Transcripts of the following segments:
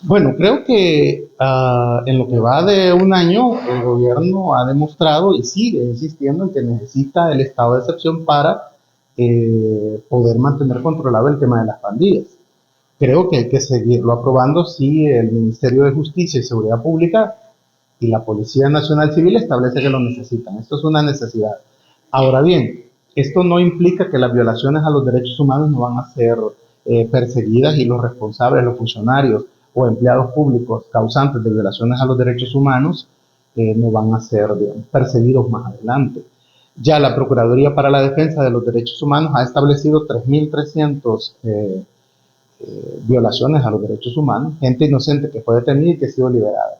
Bueno, creo que en lo que va de un año, el gobierno ha demostrado y sigue insistiendo en que necesita el estado de excepción para poder mantener controlado el tema de las pandillas. Creo que hay que seguirlo aprobando si el Ministerio de Justicia y Seguridad Pública y la Policía Nacional Civil establece que lo necesitan. Esto es una necesidad. Ahora bien, esto no implica que las violaciones a los derechos humanos no van a ser perseguidas y los responsables, los funcionarios o empleados públicos causantes de violaciones a los derechos humanos no van a ser, digamos, perseguidos más adelante. Ya la Procuraduría para la Defensa de los Derechos Humanos ha establecido 3.300 violaciones a los derechos humanos, gente inocente que fue detenida y que ha sido liberada.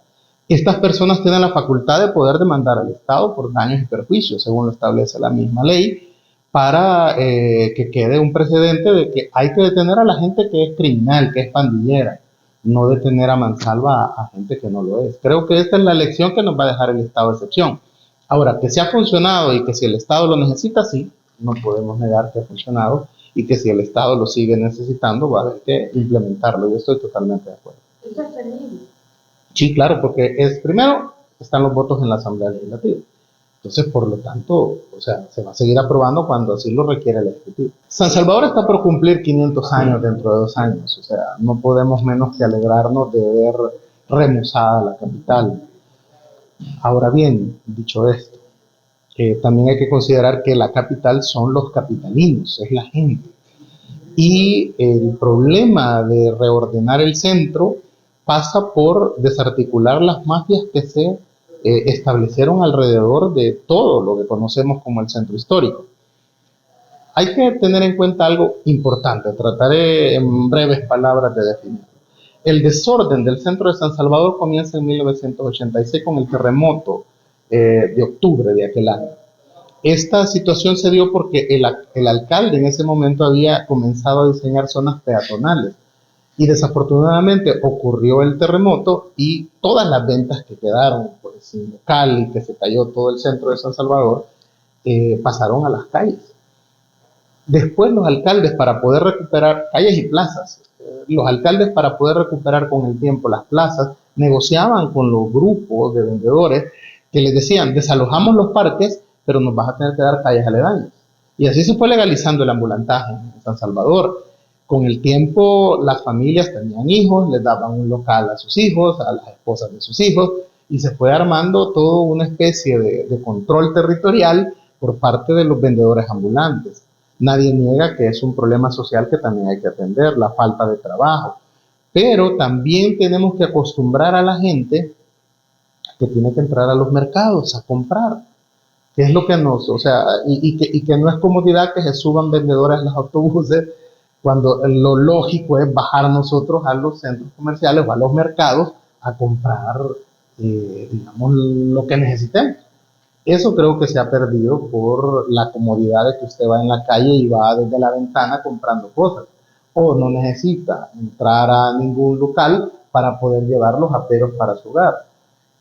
Estas personas tienen la facultad de poder demandar al Estado por daños y perjuicios, según lo establece la misma ley, para que quede un precedente de que hay que detener a la gente que es criminal, que es pandillera, no detener a mansalva a gente que no lo es. Creo que esta es la lección que nos va a dejar el estado de excepción. Ahora, que si ha funcionado y que si el Estado lo necesita, sí, no podemos negar que ha funcionado y que si el Estado lo sigue necesitando, va a haber que implementarlo. Yo estoy totalmente de acuerdo. Eso es terrible. Sí, claro, porque primero están los votos en la Asamblea Legislativa. Entonces, por lo tanto, o sea, se va a seguir aprobando cuando así lo requiere el Ejecutivo. San Salvador está por cumplir 500 años dentro de 2 años, o sea, no podemos menos que alegrarnos de ver remozada la capital. Ahora bien, dicho esto, también hay que considerar que la capital son los capitalinos, es la gente. Y el problema de reordenar el centro pasa por desarticular las mafias que se establecieron alrededor de todo lo que conocemos como el centro histórico. Hay que tener en cuenta algo importante, trataré en breves palabras de definirlo. El desorden del centro de San Salvador comienza en 1986 con el terremoto de octubre de aquel año. Esta situación se dio porque el alcalde en ese momento había comenzado a diseñar zonas peatonales y desafortunadamente ocurrió el terremoto y todas las ventas que quedaron pues, sin local y que se cayó todo el centro de San Salvador pasaron a las calles. Después los alcaldes para poder recuperar calles y plazas, los alcaldes para poder recuperar con el tiempo las plazas negociaban con los grupos de vendedores que les decían desalojamos los parques pero nos vas a tener que dar calles aledañas. Y así se fue legalizando el ambulantaje en San Salvador. Con el tiempo las familias tenían hijos, les daban un local a sus hijos, a las esposas de sus hijos, y se fue armando toda una especie de control territorial por parte de los vendedores ambulantes. Nadie niega que es un problema social que también hay que atender, la falta de trabajo. Pero también tenemos que acostumbrar a la gente que tiene que entrar a los mercados a comprar. Que es lo que nos, o sea, y que no es comodidad que se suban vendedores a los autobuses cuando lo lógico es bajar nosotros a los centros comerciales o a los mercados a comprar, digamos, lo que necesitemos. Eso creo que se ha perdido por la comodidad de que usted va en la calle y va desde la ventana comprando cosas. O no necesita entrar a ningún local para poder llevar los aperos para su hogar.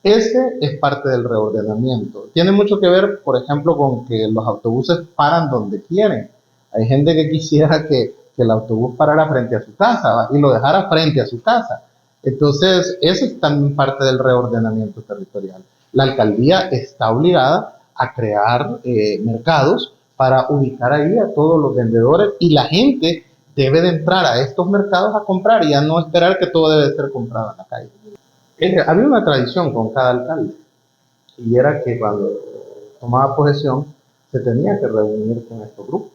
Ese es parte del reordenamiento. Tiene mucho que ver, por ejemplo, con que los autobuses paran donde quieren. Hay gente que quisiera que el autobús parara frente a su casa y lo dejara frente a su casa. Entonces, eso es también parte del reordenamiento territorial. La alcaldía está obligada a crear mercados para ubicar ahí a todos los vendedores y la gente debe de entrar a estos mercados a comprar y a no esperar que todo debe ser comprado en la calle. Había una tradición con cada alcalde y era que cuando tomaba posesión se tenía que reunir con estos grupos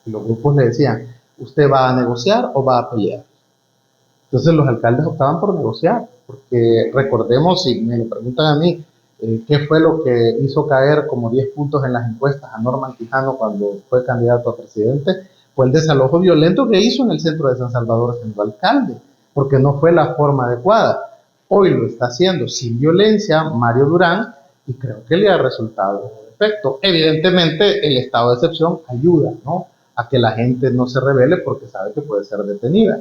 y los grupos le decían, ¿usted va a negociar o va a pelear? Entonces los alcaldes optaban por negociar, porque recordemos, si me lo preguntan a mí, ¿qué fue lo que hizo caer como 10 puntos en las encuestas a Norman Quijano cuando fue candidato a presidente? Fue el desalojo violento que hizo en el centro de San Salvador siendo alcalde, porque no fue la forma adecuada. Hoy lo está haciendo sin violencia Mario Durán y creo que le ha resultado efecto. Evidentemente el estado de excepción ayuda, ¿no?, a que la gente no se rebele porque sabe que puede ser detenida.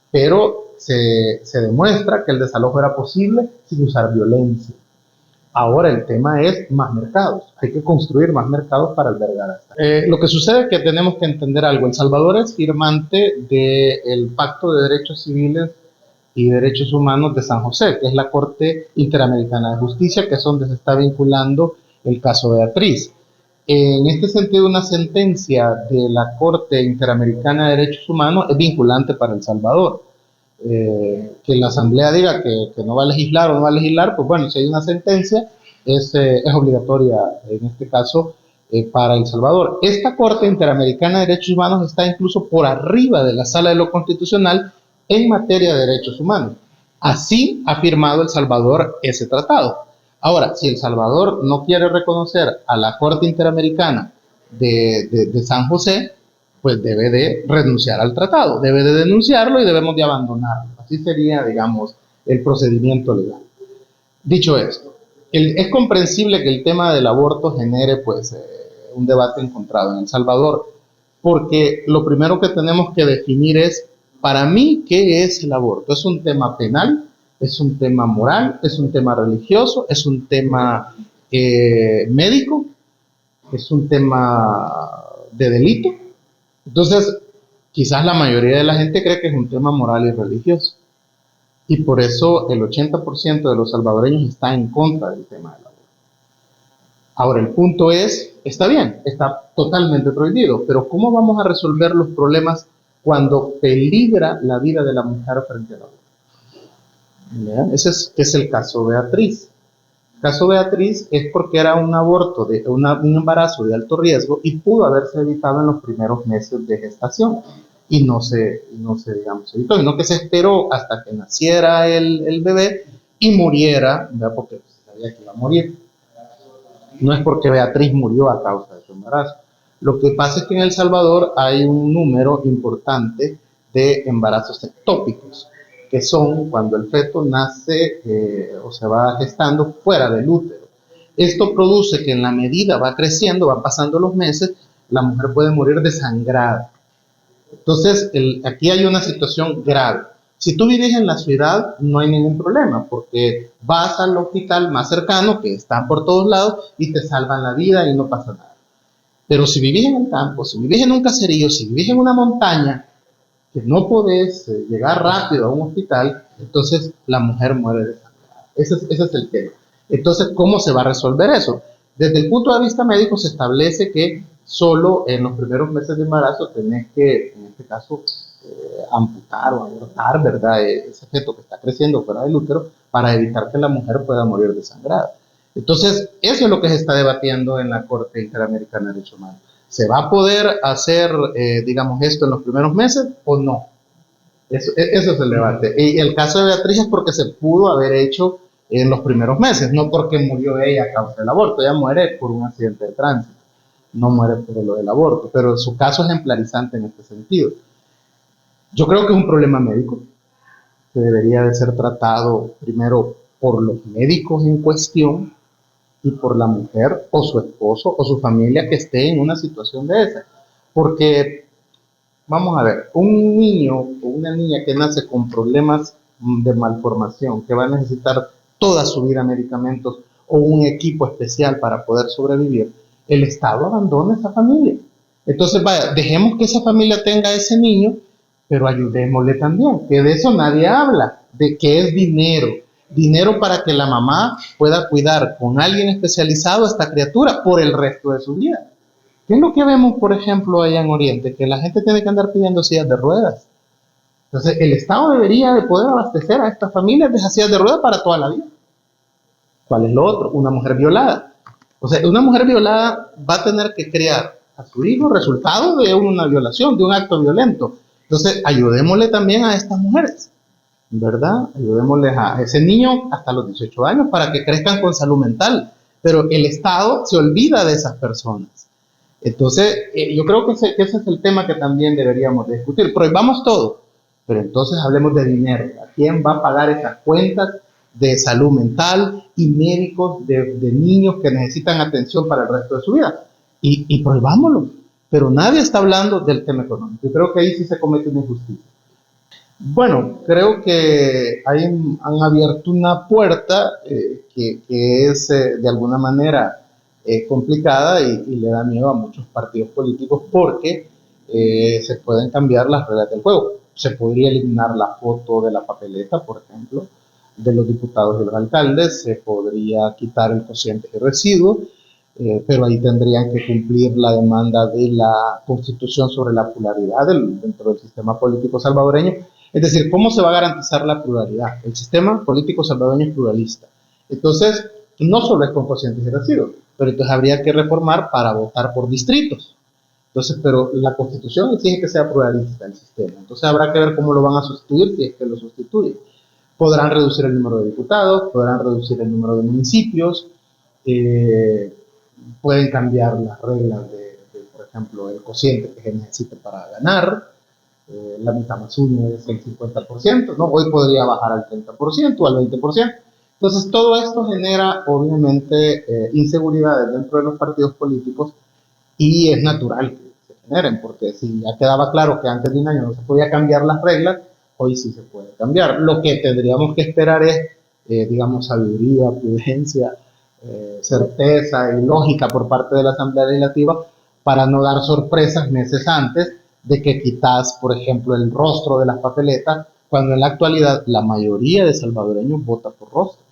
Pero se demuestra que el desalojo era posible sin usar violencia. Ahora el tema es más mercados. Hay que construir más mercados para albergar hasta. Lo que sucede es que tenemos que entender algo. El Salvador es firmante del Pacto de Derechos Civiles y Derechos Humanos de San José, que es la Corte Interamericana de Justicia, que es donde se está vinculando el caso Beatriz. En este sentido, una sentencia de la Corte Interamericana de Derechos Humanos es vinculante para El Salvador. Que la Asamblea diga que no va a legislar o no va a legislar, pues bueno, si hay una sentencia, es obligatoria en este caso para El Salvador. Esta Corte Interamericana de Derechos Humanos está incluso por arriba de la Sala de lo Constitucional en materia de derechos humanos. Así ha firmado El Salvador ese tratado. Ahora, si El Salvador no quiere reconocer a la Corte Interamericana de San José, pues debe de renunciar al tratado, debe de denunciarlo y debemos de abandonarlo. Así sería, digamos, el procedimiento legal. Dicho esto, es comprensible que el tema del aborto genere, pues, un debate encontrado en El Salvador, porque lo primero que tenemos que definir es, para mí, ¿qué es el aborto? ¿Es un tema penal? ¿Es un tema moral? ¿Es un tema religioso? ¿Es un tema médico? ¿Es un tema de delito? Entonces, quizás la mayoría de la gente cree que es un tema moral y religioso. Y por eso el 80% de los salvadoreños está en contra del tema del aborto. Ahora, el punto es, está bien, está totalmente prohibido, pero ¿cómo vamos a resolver los problemas cuando peligra la vida de la mujer frente al aborto? ¿Bien? Ese es el caso Beatriz. El caso Beatriz es porque era un aborto, un embarazo de alto riesgo y pudo haberse evitado en los primeros meses de gestación. Y no se digamos, evitó, sino que se esperó hasta que naciera el bebé y muriera, ¿verdad? Porque se sabía que iba a morir. No es porque Beatriz murió a causa de su embarazo. Lo que pasa es que en El Salvador hay un número importante de embarazos ectópicos, que son cuando el feto nace o se va gestando fuera del útero. Esto produce que en la medida va creciendo, van pasando los meses, la mujer puede morir desangrada. Entonces, aquí hay una situación grave. Si tú vives en la ciudad, no hay ningún problema, porque vas al hospital más cercano, que están por todos lados, y te salvan la vida y no pasa nada. Pero si vivís en el campo, si vivís en un caserío, si vivís en una montaña, que no podés llegar rápido a un hospital, entonces la mujer muere desangrada. Ese es el tema. Entonces, ¿cómo se va a resolver eso? Desde el punto de vista médico se establece que solo en los primeros meses de embarazo tenés que, en este caso, amputar o abortar, ¿verdad? Ese feto que está creciendo fuera del útero para evitar que la mujer pueda morir desangrada. Entonces, eso es lo que se está debatiendo en la Corte Interamericana de Derechos Humanos. ¿Se va a poder hacer, digamos, esto en los primeros meses o no? Eso es el debate. Y el caso de Beatriz es porque se pudo haber hecho en los primeros meses, no porque murió ella a causa del aborto. Ella muere por un accidente de tránsito, no muere por lo del aborto, pero su caso es ejemplarizante en este sentido. Yo creo que es un problema médico que debería de ser tratado primero por los médicos en cuestión y por la mujer o su esposo o su familia que esté en una situación de esa. Porque, vamos a ver, un niño o una niña que nace con problemas de malformación, que va a necesitar toda su vida medicamentos o un equipo especial para poder sobrevivir, el Estado abandona a esa familia. Entonces, vaya, dejemos que esa familia tenga a ese niño, pero ayudémosle también, que de eso nadie habla, de que es dinero. Dinero para que la mamá pueda cuidar con alguien especializado a esta criatura por el resto de su vida. ¿Qué es lo que vemos, por ejemplo, allá en Oriente? Que la gente tiene que andar pidiendo sillas de ruedas. Entonces, el Estado debería de poder abastecer a estas familias de esas sillas de ruedas para toda la vida. ¿Cuál es lo otro? Una mujer violada. O sea, una mujer violada va a tener que criar a su hijo resultado de una violación, de un acto violento. Entonces, ayudémosle también a estas mujeres, ¿verdad? Ayudémosles a ese niño hasta los 18 años para que crezcan con salud mental. Pero el Estado se olvida de esas personas. Entonces, yo creo que ese es el tema que también deberíamos discutir. Prohibamos todo, pero entonces hablemos de dinero. ¿A quién va a pagar esas cuentas de salud mental y médicos de niños que necesitan atención para el resto de su vida? Y prohibámoslo. Pero nadie está hablando del tema económico. Yo creo que ahí sí se comete una injusticia. Bueno, creo que han abierto una puerta que es de alguna manera complicada y le da miedo a muchos partidos políticos porque se pueden cambiar las reglas del juego. se podría eliminar la foto de la papeleta, por ejemplo, de los diputados y los alcaldes, se podría quitar el cociente de residuo, pero ahí tendrían que cumplir la demanda de la Constitución sobre la pluralidad dentro del sistema político salvadoreño. Es decir, ¿cómo se va a garantizar la pluralidad? El sistema político salvadoreño es pluralista. Entonces, no solo es con cocientes y residuos, pero entonces habría que reformar para votar por distritos. Entonces, pero la Constitución exige que sea pluralista el sistema. Entonces habrá que ver cómo lo van a sustituir, si es que lo sustituyen. Podrán reducir el número de diputados, podrán reducir el número de municipios, pueden cambiar las reglas por ejemplo, el cociente que se necesite para ganar, la mitad más uno es el 50%, ¿no? Hoy podría bajar al 30% o al 20%. Entonces, todo esto genera, obviamente, inseguridades dentro de los partidos políticos y es natural que se generen, porque si ya quedaba claro que antes de un año no se podía cambiar las reglas, hoy sí se puede cambiar. Lo que tendríamos que esperar es, digamos, sabiduría, prudencia, certeza y lógica por parte de la Asamblea Legislativa para no dar sorpresas meses antes de que quitas, por ejemplo, el rostro de las papeletas, cuando en la actualidad la mayoría de salvadoreños vota por rostro.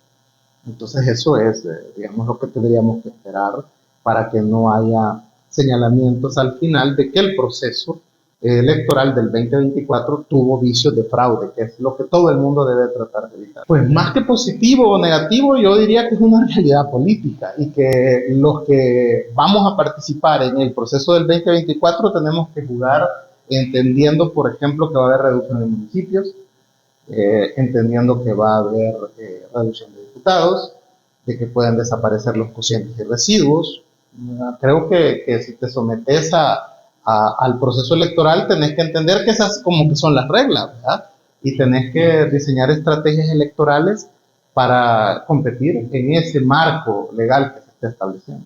Entonces eso es, digamos, lo que tendríamos que esperar para que no haya señalamientos al final de que el proceso electoral del 2024 tuvo vicios de fraude, que es lo que todo el mundo debe tratar de evitar. Pues más que positivo o negativo, yo diría que es una realidad política y que los que vamos a participar en el proceso del 2024 tenemos que jugar entendiendo, por ejemplo, que va a haber reducción de municipios, entendiendo que va a haber reducción de diputados, de que pueden desaparecer los cocientes y residuos. Creo que si te sometes al proceso electoral tenés que entender que esas como que son las reglas, ¿verdad? Y tenés que diseñar estrategias electorales para competir en ese marco legal que se está estableciendo.